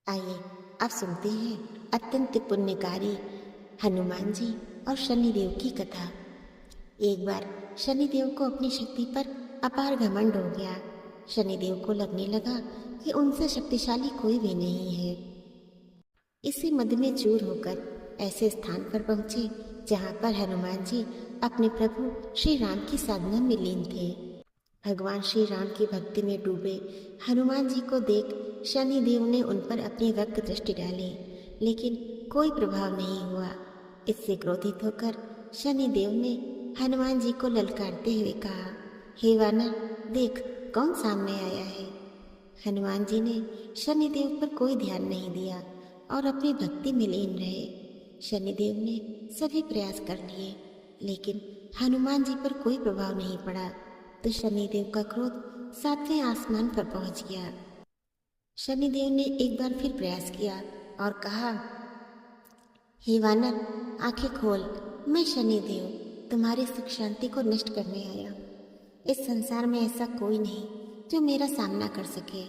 आइए आप सुनते हैं अत्यंत पुण्यकारी हनुमान जी और शनिदेव की कथा। एक बार शनिदेव को अपनी शक्ति पर अपार घमंड हो गया। शनिदेव को लगने लगा कि उनसे शक्तिशाली कोई भी नहीं है। इसी मद में चूर होकर ऐसे स्थान पर पहुंचे जहां पर हनुमान जी अपने प्रभु श्री राम की साधना में लीन थे। भगवान श्री राम की भक्ति में डूबे हनुमान जी को देख शनिदेव ने उन पर अपनी वक्त दृष्टि डाली, लेकिन कोई प्रभाव नहीं हुआ। इससे क्रोधित होकर शनिदेव ने हनुमान जी को ललकारते हुए कहा, हे वानर, देख कौन सामने आया है। हनुमान जी ने शनिदेव पर कोई ध्यान नहीं दिया और अपनी भक्ति में लीन रहे। शनिदेव ने सभी प्रयास कर लिए, लेकिन हनुमान जी पर कोई प्रभाव नहीं पड़ा। तो शनिदेव का क्रोध 7वें आसमान पर पहुंच गया। शनिदेव ने एक बार फिर प्रयास किया और कहा, हे वानर, आंखें खोल, मैं शनिदेव तुम्हारी सुख शांति को नष्ट करने आया। इस संसार में ऐसा कोई नहीं जो मेरा सामना कर सके।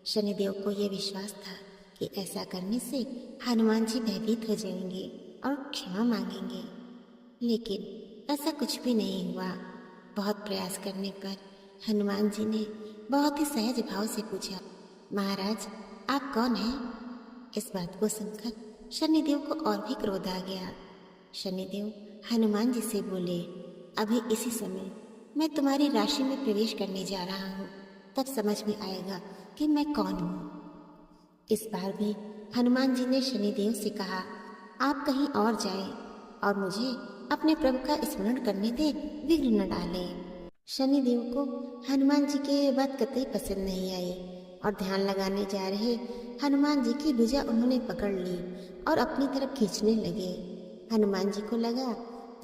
शनिदेव को यह विश्वास था कि ऐसा करने से हनुमान जी भयभीत हो जाएंगे और क्षमा मांगेंगे, लेकिन ऐसा कुछ भी नहीं हुआ। बहुत प्रयास करने पर हनुमान जी ने बहुत ही सहज भाव से पूछा, महाराज आप कौन हैं? इस बात को सुनकर शनिदेव को और भी क्रोध आ गया। शनिदेव हनुमान जी से बोले, अभी इसी समय मैं तुम्हारी राशि में प्रवेश करने जा रहा हूँ, तब समझ में आएगा कि मैं कौन हूँ। इस बार भी हनुमान जी ने शनिदेव से कहा, आप कहीं और जाएं और मुझे अपने प्रभु का स्मरण करने दे, विघ्न न डाले। शनिदेव को हनुमान जी की ये बात कतई पसंद नहीं आई और ध्यान लगाने जा रहे हनुमान जी की भुजा उन्होंने पकड़ ली और अपनी तरफ खींचने लगे। हनुमान जी को लगा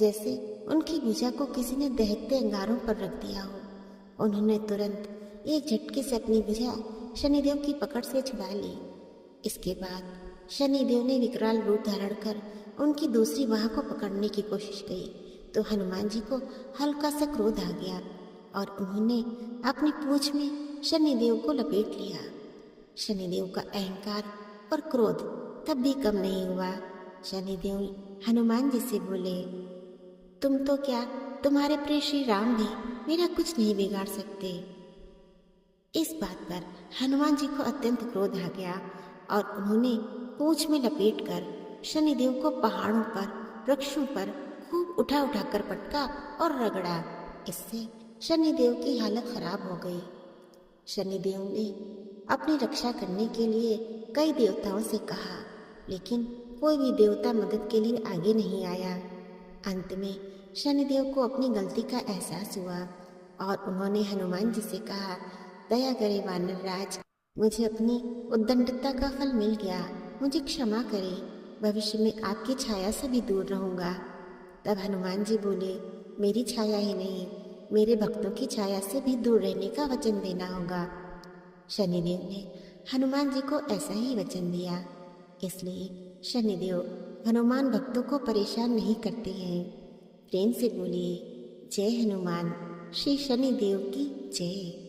जैसे उनकी भुजा को किसी ने दहकते अंगारों पर रख दिया हो। उन्होंने तुरंत एक झटके से अपनी भुजा शनिदेव की पकड़ से छुड़ा ली। इसके बाद शनिदेव ने विकराल रूप धारण कर उनकी दूसरी बाह को पकड़ने की कोशिश की, तो हनुमान जी को हल्का सा क्रोध आ गया और उन्होंने अपनी पूंछ में शनिदेव को लपेट लिया। शनिदेव का अहंकार और क्रोध तब भी कम नहीं हुआ। शनिदेव हनुमान जी से बोले, तुम तो क्या, तुम्हारे प्रिय श्री राम भी मेरा कुछ नहीं बिगाड़ सकते। इस बात पर हनुमान जी को अत्यंत क्रोध आ गया और उन्होंने पूंछ में लपेटकर शनिदेव को पहाड़ों पर, वृक्षों पर खूब उठा उठा कर पटका और रगड़ा। इससे शनिदेव की हालत खराब हो गई। शनिदेव ने अपनी रक्षा करने के लिए कई देवताओं से कहा, लेकिन कोई भी देवता मदद के लिए आगे नहीं आया। अंत में शनिदेव को अपनी गलती का एहसास हुआ और उन्होंने हनुमान जी से कहा, दया करे वानर राज, मुझे अपनी उद्दंडता का फल मिल गया, मुझे क्षमा करें, भविष्य में आपकी छाया से भी दूर रहूंगा। तब हनुमान जी बोले, मेरी छाया ही नहीं, मेरे भक्तों की छाया से भी दूर रहने का वचन देना होगा। शनिदेव ने हनुमान जी को ऐसा ही वचन दिया। इसलिए शनिदेव हनुमान भक्तों को परेशान नहीं करते हैं। प्रेम से बोलिए, जय हनुमान, श्री शनिदेव की जय।